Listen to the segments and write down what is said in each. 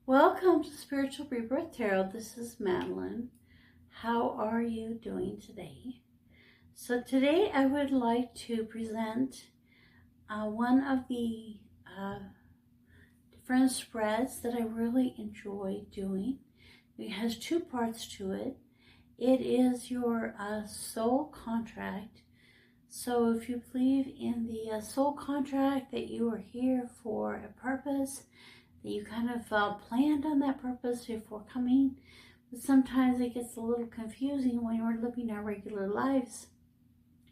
Welcome to Spiritual Rebirth Tarot. This is Madelyn. How are you doing today? So today I would like to present one of the different spreads that I really enjoy doing. It has two parts to it. It is your soul contract. So if you believe in the soul contract, that you are here for a purpose, that you kind of planned on that purpose before coming, but sometimes it gets a little confusing when we're living our regular lives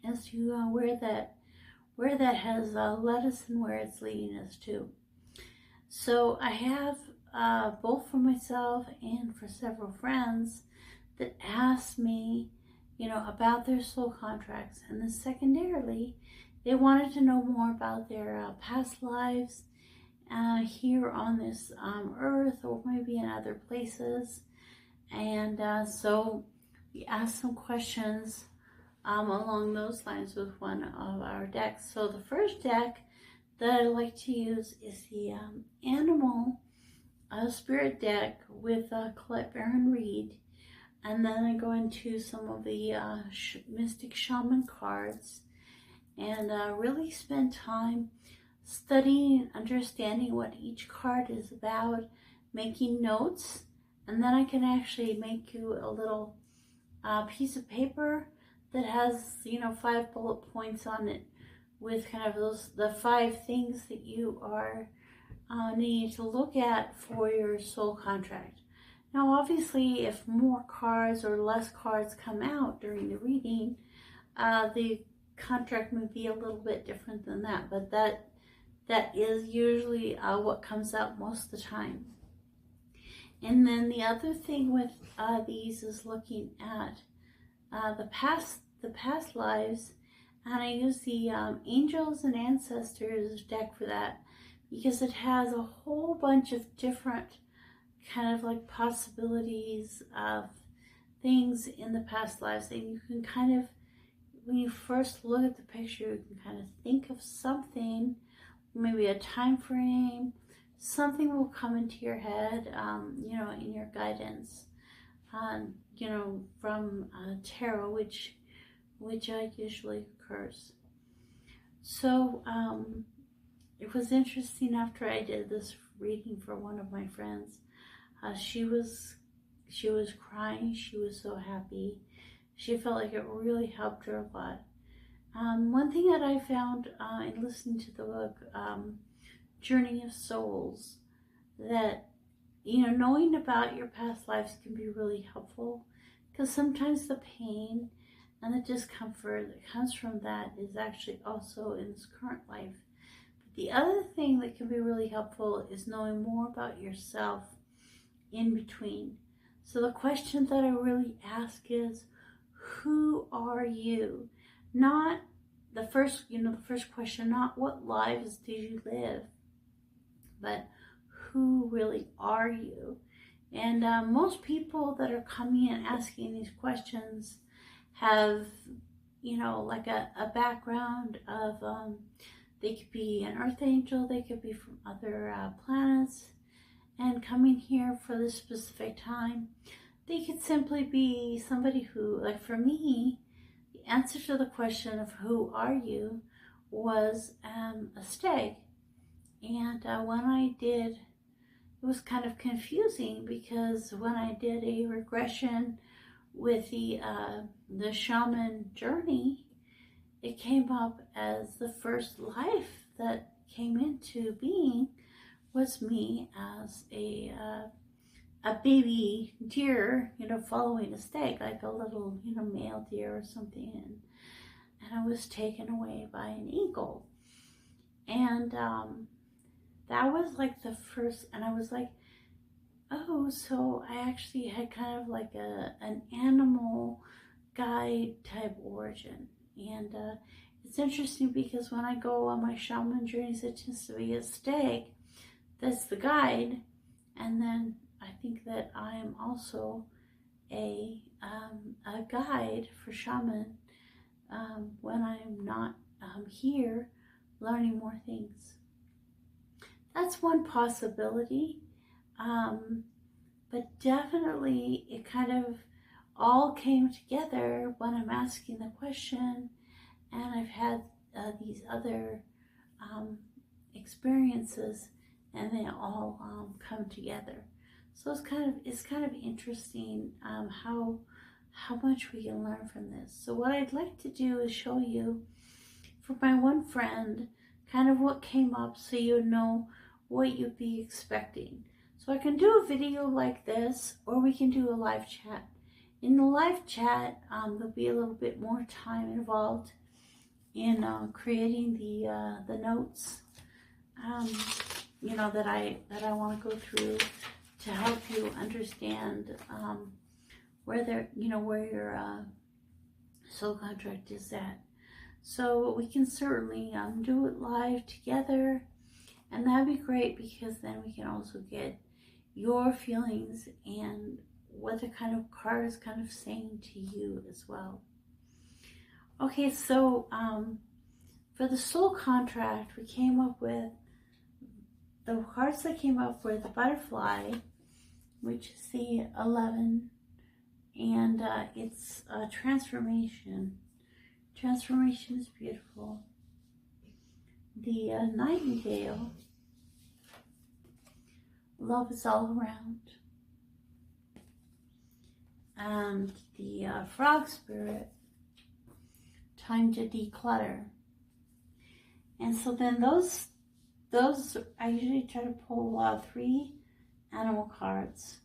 as to where that has led us and where it's leading us to. So I have both for myself and for several friends that asked me, about their soul contracts, and then secondarily, they wanted to know more about their past lives here on this earth, or maybe in other places. And so we asked some questions along those lines with one of our decks. So the first deck that I like to use is the Animal Spirit deck with Colette Baron-Reid. And then I go into some of the Mystic Shaman cards and really spend time studying and understanding what each card is about, making notes, and then I can actually make you a little piece of paper that has 5 bullet points on it with kind of the 5 things that you are needing to look at for your soul contract. Now obviously if more cards or less cards come out during the reading, the contract may be a little bit different than that, but that is usually what comes out most of the time. And then the other thing with these is looking at the past lives, and I use the Angels and Ancestors deck for that because it has a whole bunch of different kind of like possibilities of things in the past lives, and you can kind of, when you first look at the picture, you can kind of think of something, maybe a time frame, something will come into your head, in your guidance, from tarot, which usually occurs. So it was interesting after I did this reading for one of my friends. She was crying. She was so happy. She felt like it really helped her a lot. One thing that I found in listening to the book, Journey of Souls, that, knowing about your past lives can be really helpful, because sometimes the pain and the discomfort that comes from that is actually also in this current life. But the other thing that can be really helpful is knowing more about yourself in between. So the question that I really ask is, who are you? Not the first question, not what lives did you live, but who really are you? And most people that are coming and asking these questions have, like a background of, they could be an earth angel, they could be from other planets, and coming here for this specific time. They could simply be somebody who, like for me, the answer to the question of who are you was a stag. And when I did, it was kind of confusing because when I did a regression with the shaman journey, it came up as the first life that came into being was me as a baby deer, following a stag, like a little, male deer or something, and I was taken away by an eagle. And that was like the first, and I was like, oh, so I actually had kind of like an animal guide type origin. And it's interesting because when I go on my shaman journeys, it tends to be a stag that's the guide, and then I think that I am also a guide for shaman when I'm not here learning more things. That's one possibility. But definitely it kind of all came together when I'm asking the question, and I've had these other experiences, and they all come together. So it's kind of interesting how much we can learn from this. So what I'd like to do is show you, for my one friend, kind of what came up, so you know what you'd be expecting. So I can do a video like this, or we can do a live chat. In the live chat, there'll be a little bit more time involved in creating the notes, you know, that I want to go through to help you understand where your soul contract is at. So we can certainly do it live together, and that'd be great, because then we can also get your feelings and what the kind of card is kind of saying to you as well. Okay, so for the soul contract, we came up with, the cards that came up were the butterfly, which is the 11, and it's a transformation. Transformation is beautiful. The nightingale, love is all around. And the frog spirit, time to declutter. And so then those I usually try to pull 3 animal cards,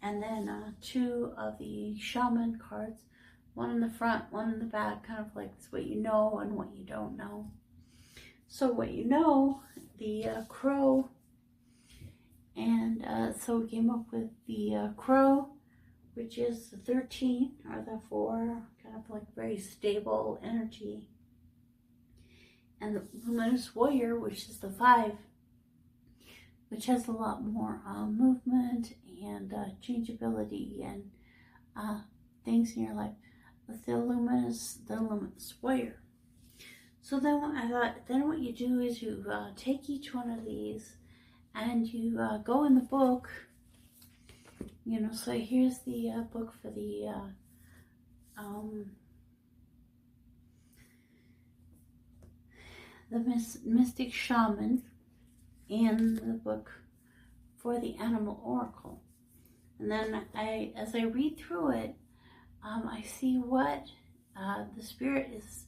and then 2 of the shaman cards, one in the front, one in the back, kind of like what you know and what you don't know. So what you know, the crow, and so we came up with the crow, which is the 13, or the 4, kind of like very stable energy. And the luminous warrior, which is the 5, which has a lot more movement and changeability and things in your life. With the luminous warrior. So then I thought, then what you do is you take each one of these and you go in the book, you know. So here's the book for the Mystic Shaman, and the book for the Animal Oracle. And then as I read through it, I see what the Spirit is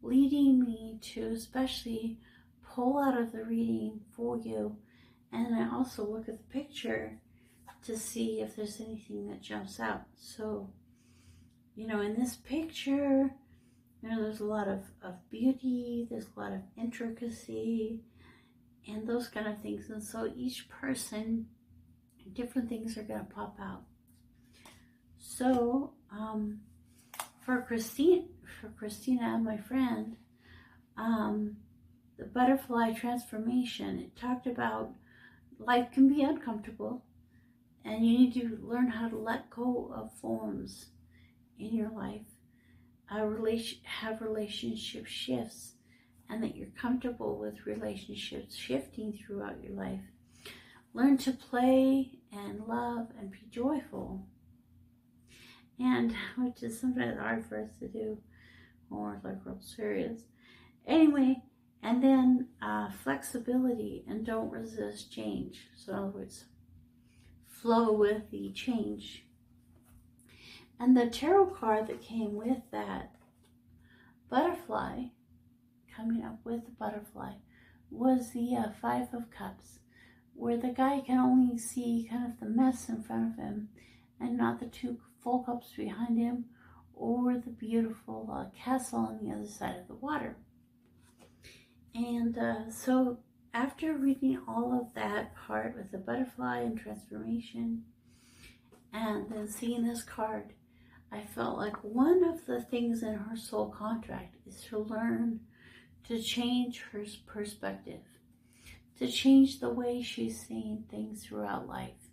leading me to, especially pull out of the reading for you. And I also look at the picture to see if there's anything that jumps out. So, you know, in this picture, you know, there's a lot of beauty, there's a lot of intricacy, and those kind of things. And so each person, different things are going to pop out. So, for Christina, my friend, the butterfly transformation, it talked about life can be uncomfortable, and you need to learn how to let go of forms in your life. Have relationship shifts, and that you're comfortable with relationships shifting throughout your life. Learn to play and love and be joyful, and which is sometimes hard for us to do when we're like real serious. Anyway, and then flexibility, and don't resist change. So in other words, flow with the change. And the tarot card that came with that butterfly, coming up with the butterfly, was the 5 of Cups, where the guy can only see kind of the mess in front of him and not the 2 full cups behind him, or the beautiful castle on the other side of the water. And so after reading all of that part with the butterfly and transformation, and then seeing this card, I felt like one of the things in her soul contract is to learn to change her perspective, to change the way she's seeing things throughout life,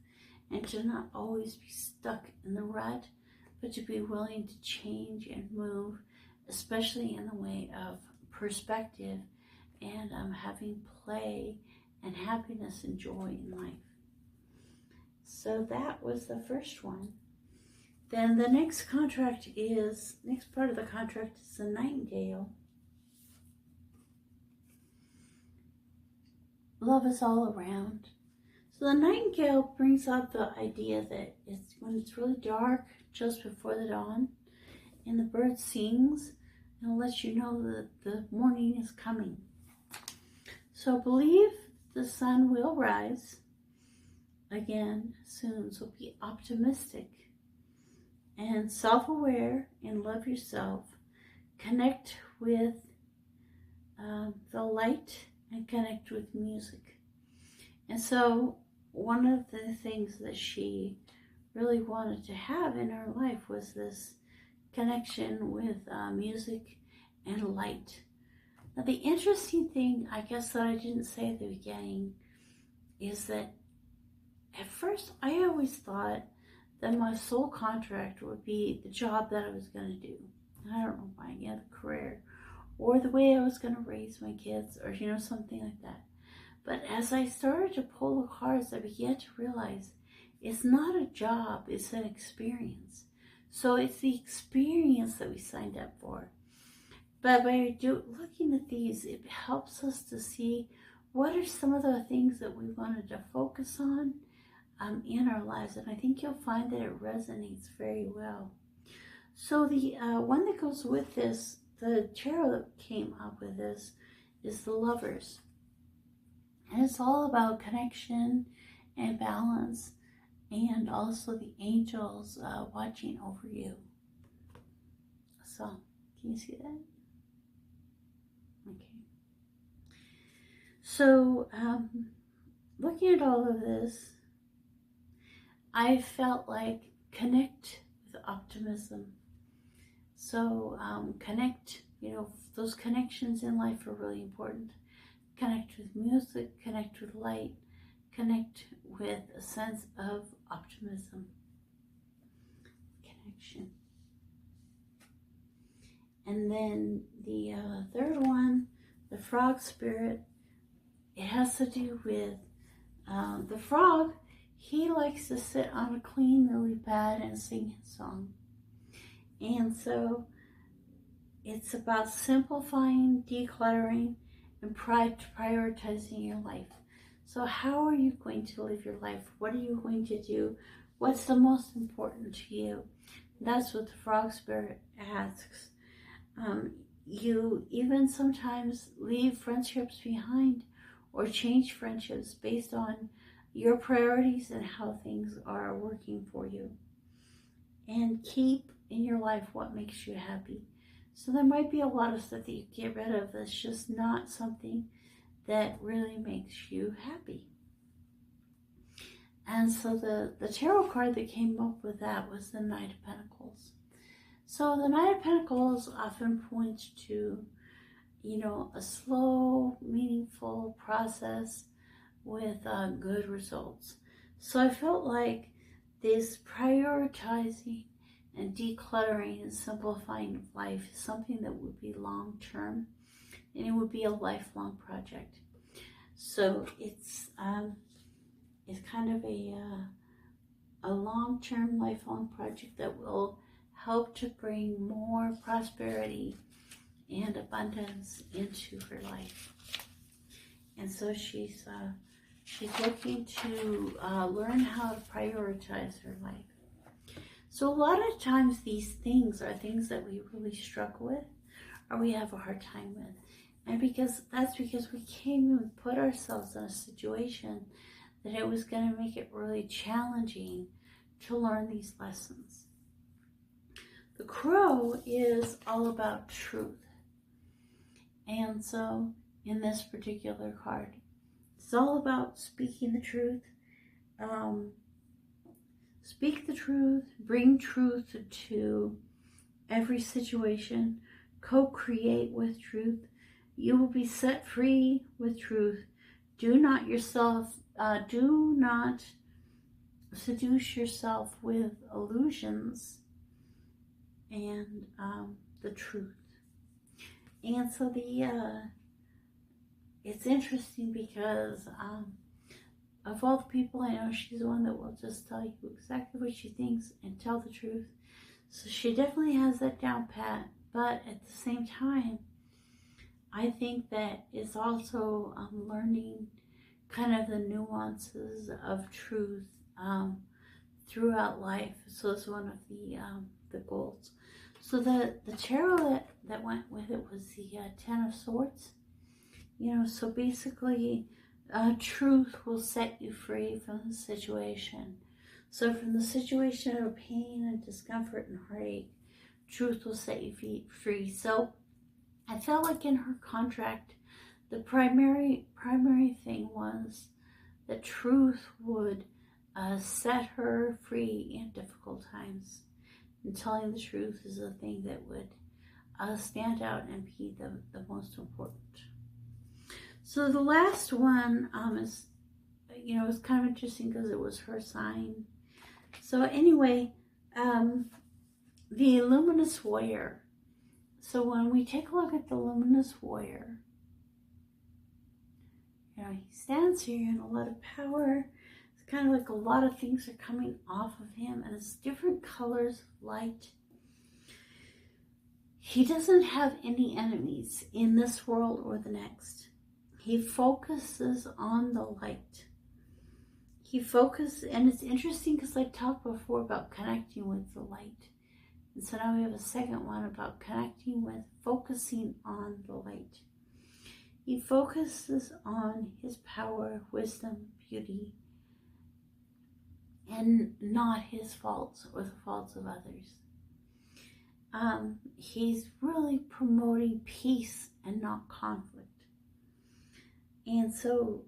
and to not always be stuck in the rut, but to be willing to change and move, especially in the way of perspective and having play and happiness and joy in life. So that was the first one. Then the next part of the contract is the Nightingale. Love is all around. So the Nightingale brings up the idea that it's when it's really dark, just before the dawn, and the bird sings, and lets you know that the morning is coming. So believe the sun will rise again soon. So be optimistic and self-aware and love yourself. Connect with the light and connect with music. And so one of the things that she really wanted to have in her life was this connection with music and light. Now the interesting thing, I guess, that I didn't say at the beginning is that at first I always thought that my soul contract would be the job that I was going to do. I don't know why, the career, or the way I was going to raise my kids, or something like that. But as I started to pull the cards, I began to realize it's not a job, it's an experience. So it's the experience that we signed up for. But by looking at these, it helps us to see what are some of the things that we wanted to focus on in our lives. And I think you'll find that it resonates very well. So the one that goes with this, the tarot that came up with this, is the Lovers. And it's all about connection and balance, and also the angels watching over you. So, can you see that? Okay. So, looking at all of this, I felt like connect with optimism. So, connect, those connections in life are really important. Connect with music, connect with light, connect with a sense of optimism. Connection. And then the third one, the frog spirit, it has to do with the frog. He likes to sit on a clean lily pad and sing his song. And so it's about simplifying, decluttering, and prioritizing your life. So how are you going to live your life? What are you going to do? What's the most important to you? That's what the frog spirit asks. You even sometimes leave friendships behind or change friendships based on your priorities and how things are working for you. And keep in your life what makes you happy. So there might be a lot of stuff that you get rid of that's just not something that really makes you happy. And so the tarot card that came up with that was the Knight of Pentacles. So the Knight of Pentacles often points to, a slow, meaningful process with good results. So I felt like this prioritizing and decluttering and simplifying life is something that would be long-term, and it would be a lifelong project. So it's kind of a long-term, lifelong project that will help to bring more prosperity and abundance into her life. And so she's looking to learn how to prioritize her life. So a lot of times these things are things that we really struggle with, or we have a hard time with. And that's because we came and put ourselves in a situation that it was going to make it really challenging to learn these lessons. The Crow is all about truth. And so in this particular card, it's all about speaking the truth. Speak the truth, bring truth to every situation, co-create with truth. You will be set free with truth. Do not seduce yourself with illusions and the truth. And so it's interesting because of all the people I know, she's the one that will just tell you exactly what she thinks and tell the truth. So she definitely has that down pat. But at the same time, I think that it's also learning kind of the nuances of truth throughout life. So it's one of the goals. So the tarot that went with it was the Ten of Swords. You know, so basically, truth will set you free from the situation. So from the situation of pain and discomfort and heartache, truth will set you free. So I felt like in her contract, the primary thing was that truth would set her free in difficult times. And telling the truth is the thing that would stand out and be the most important. So the last one is, you know, it's kind of interesting because it was her sign. So anyway, the Luminous Warrior. So when we take a look at the Luminous Warrior, you know, he stands here in a lot of power. It's kind of like a lot of things are coming off of him, and it's different colors of light. He doesn't have any enemies in this world or the next. He focuses on the light. He focuses, and it's interesting because I talked before about connecting with the light. And so now we have a second one about connecting with, focusing on the light. He focuses on his power, wisdom, beauty, and not his faults or the faults of others. He's really promoting peace and not conflict. And so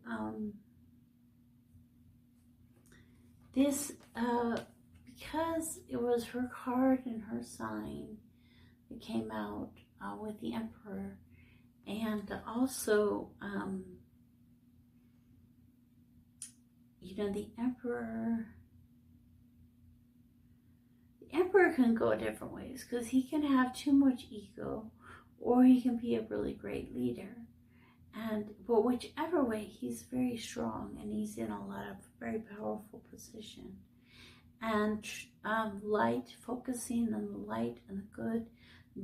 this, because it was her card and her sign that came out with the Emperor, and also, you know, the Emperor can go different ways because he can have too much ego, or he can be a really great leader. But whichever way, he's very strong and he's in a lot of very powerful position. And light, focusing on the light and the good,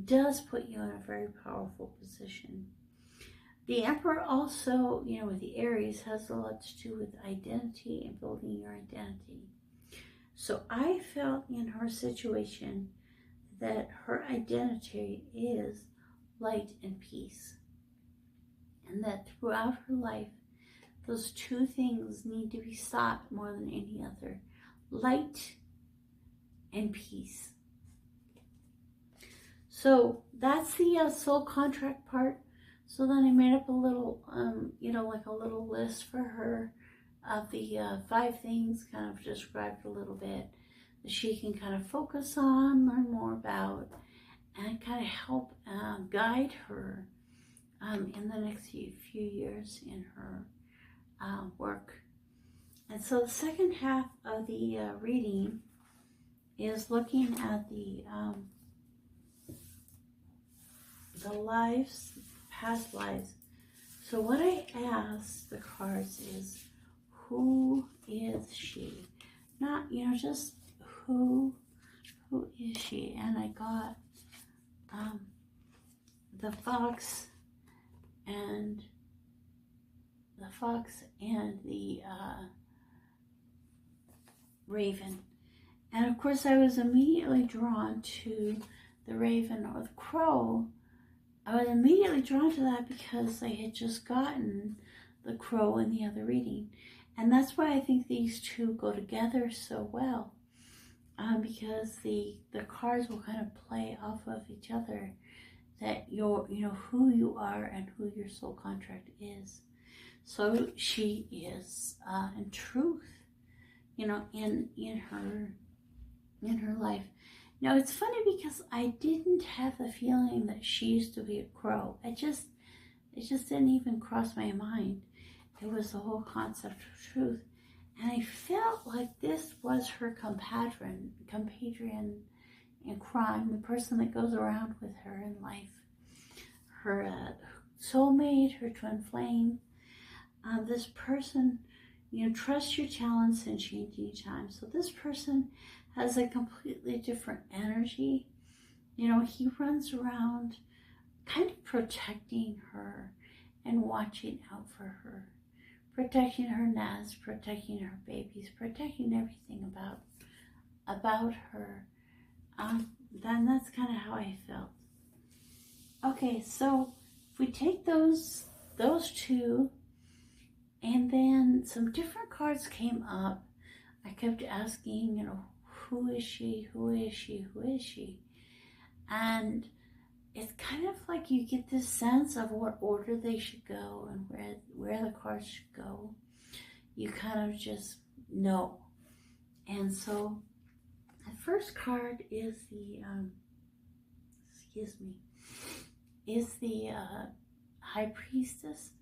does put you in a very powerful position. The Emperor also, you know, with the Aries, has a lot to do with identity and building your identity. So I felt in her situation that her identity is light and peace. And that throughout her life, those two things need to be sought more than any other. Light and peace. So that's the soul contract part. So then I made up a little, you know, like a little list for her of the 5 things, kind of described a little bit, that she can kind of focus on, learn more about, and kind of help guide her in the next few years in her work. And so the second half of the reading is looking at the lives, past lives. So what I asked the cards is, who is she? Not, you know, just who is she? And I got the fox and the raven. And of course I was immediately drawn to the raven or the crow. I was immediately drawn to that because I had just gotten the crow in the other reading. And that's why I think these two go together so well. Because the cards will kind of play off of each other, that you know, who you are and who your soul contract is. So she is, in truth, you know, in her life. Now it's funny because I didn't have the feeling that she used to be a crow. It just didn't even cross my mind. It was the whole concept of truth. And I felt like this was her compadrian in crime, the person that goes around with her in life. Her soulmate, her twin flame. This person, trust your talents and changing time. So this person has a completely different energy. He runs around kind of protecting her and watching out for her, protecting her nest, protecting her babies, protecting everything about her. Then that's kind of how I felt. Okay, so if we take those two, and then some different cards came up. I kept asking, who is she? Who is she? Who is she? And it's kind of like you get this sense of what order they should go and where the cards should go. You kind of just know. And so the first card is the High Priestess.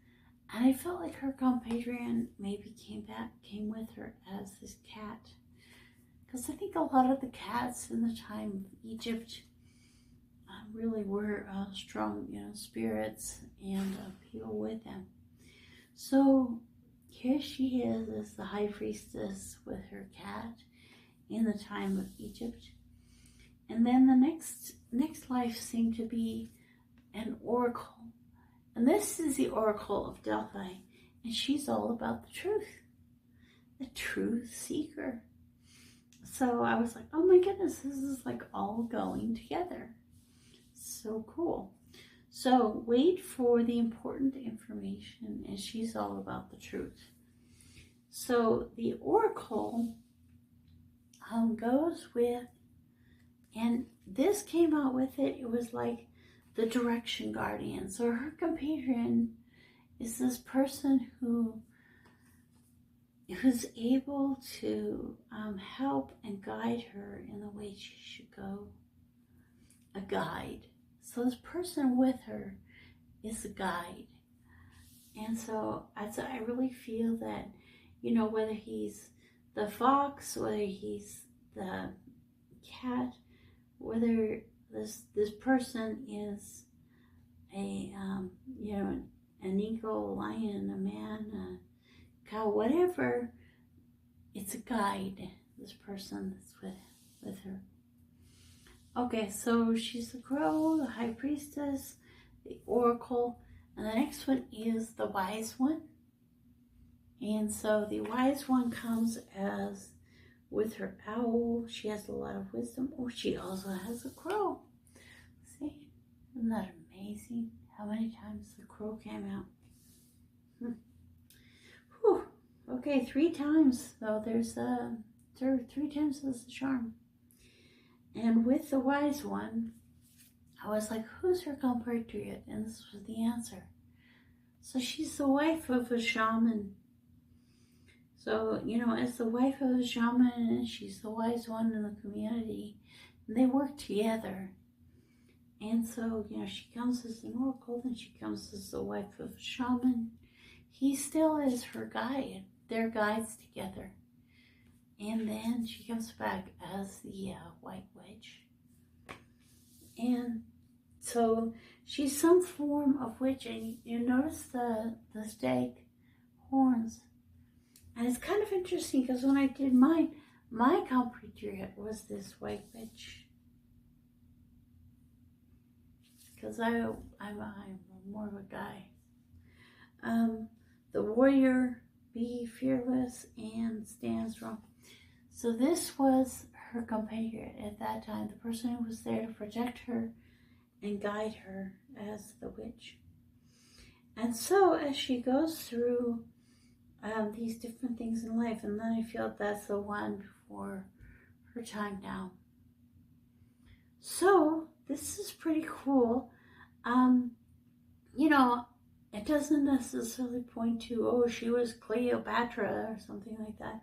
And I felt like her compatriot maybe came with her as this cat. Because I think a lot of the cats in the time of Egypt really were strong, spirits and people with them. So here she is as the High Priestess with her cat in the time of Egypt. And then the next life seemed to be an oracle. And this is the Oracle of Delphi. And she's all about the truth seeker. So I was like, oh my goodness, this is like all going together. So cool. So wait for the important information, and she's all about the truth. So the Oracle goes with, and this came out with it, it was like the direction guardian. So her companion is this person who's able to help and guide her in the way she should go. A guide. So this person with her is a guide. And so I really feel that, whether he's the fox, whether he's the cat, whether this person is an eagle, a lion, a man, a cow, whatever, it's a guide, this person that's with her. Okay, so she's the crow, the High Priestess, the Oracle, and the next one is the Wise One. And so the Wise One comes as with her owl. She has a lot of wisdom. Oh, she also has a crow. See? Isn't that amazing? How many times the crow came out? Whew. Okay, 3 times. So there's 3 times as the charm. And with the Wise One, I was like, who's her compatriot? And this was the answer. So she's the wife of a shaman. So, as the wife of a shaman, she's the wise one in the community. And they work together. And so, she comes as an oracle, then she comes as the wife of a shaman. He still is her guide. They're guides together. And then she comes back as the White Witch. And so she's some form of witch. And you notice the stag horns. And it's kind of interesting because when I did mine, my compatriot was this White Witch. Because I'm more of a guy. The warrior, be fearless and stand strong. So this was her compatriot at that time, the person who was there to protect her and guide her as the witch. And so as she goes through these different things in life, and then I feel that's the one before her time now. So this is pretty cool. It doesn't necessarily point to, oh, she was Cleopatra or something like that.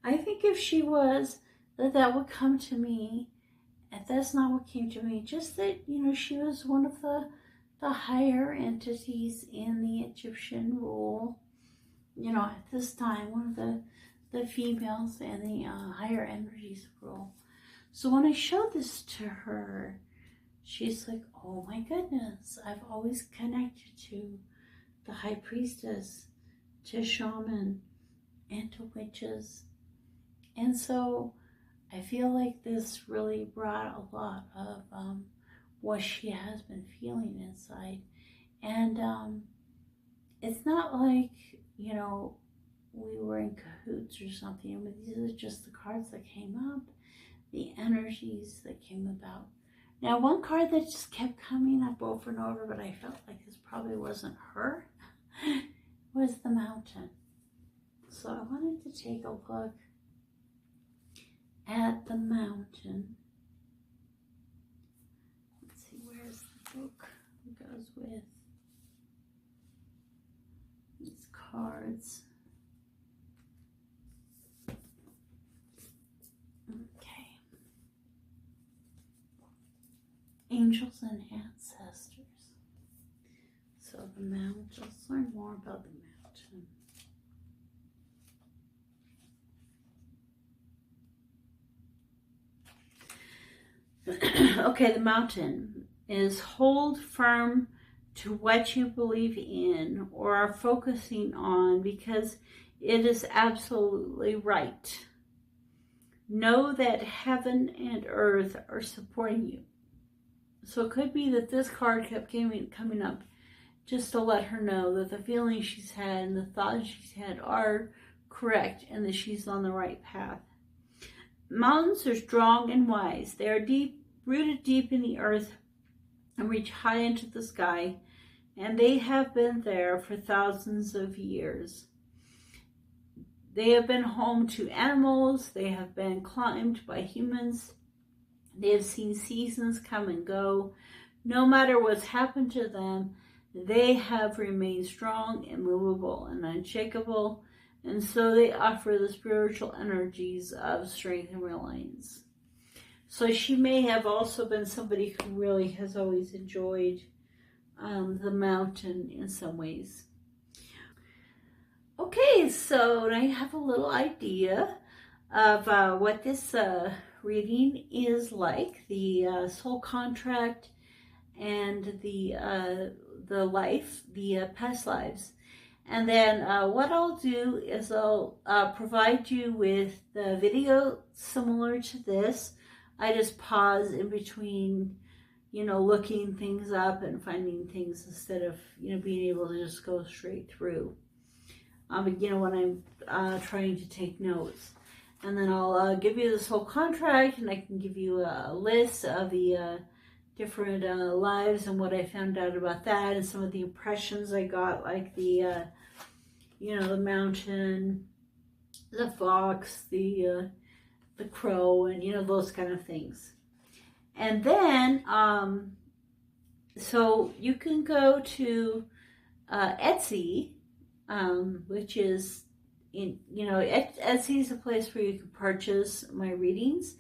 I think if she was, that would come to me. And that's not what came to me. Just that, she was one of the higher entities in the Egyptian rule. At this time, one of the females and the higher energies of rule. So when I showed this to her, she's like, oh my goodness, I've always connected to the High Priestess, to Shaman, into witches. And so I feel like this really brought a lot of what she has been feeling inside. And it's not like, you know, we were in cahoots or something. I mean, these are just the cards that came up, the energies that came about. Now, one card that just kept coming up over and over, but I felt like this probably wasn't her, was the Mountain. So I wanted to take a look at the Mountain. Let's see, where's the book that goes with these cards? Okay. Angels and Ancestors. So the Mountain, let's learn more about the Mountain. Okay, the Mountain is hold firm to what you believe in or are focusing on because it is absolutely right. Know that heaven and earth are supporting you. So it could be that this card kept coming up just to let her know that the feelings she's had and the thoughts she's had are correct and that she's on the right path. Mountains are strong and wise. They are rooted deep in the earth and reach high into the sky, and they have been there for thousands of years. They have been home to animals. They have been climbed by humans. They have seen seasons come and go. No matter what's happened to them, they have remained strong, immovable, and unshakable. And so they offer the spiritual energies of strength and reliance. So she may have also been somebody who really has always enjoyed the Mountain in some ways. Okay, so I have a little idea of what this reading is like, the soul contract and the life, the past lives. And then what I'll do is I'll provide you with the video similar to this. I just pause in between, you know, looking things up and finding things instead of, you know, being able to just go straight through. You know, when I'm trying to take notes. And then I'll give you this whole contract, and I can give you a list of the different lives and what I found out about that, and some of the impressions I got, like the, you know, the Mountain, the fox, the crow, and, you know, those kind of things. And then, so you can go to Etsy, which is, you know, Etsy is a place where you can purchase my readings,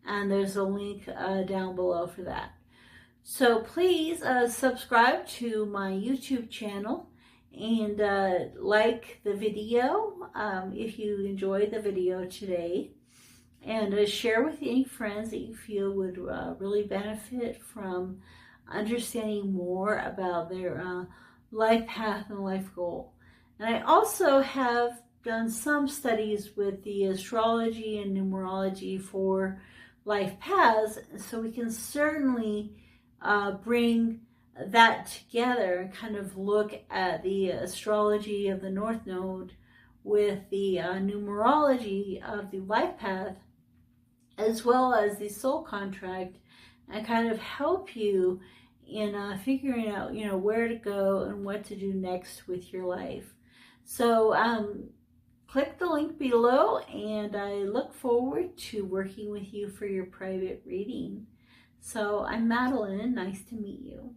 and there's a link down below for that. So please subscribe to my YouTube channel and like the video if you enjoyed the video today, and share with any friends that you feel would really benefit from understanding more about their life path and life goal. And I also have done some studies with the astrology and numerology for life paths, so we can certainly bring that together and kind of look at the astrology of the North Node with the numerology of the life path, as well as the soul contract, and kind of help you in figuring out, you know, where to go and what to do next with your life. So click the link below, and I look forward to working with you for your private reading. So I'm Madelyn, nice to meet you.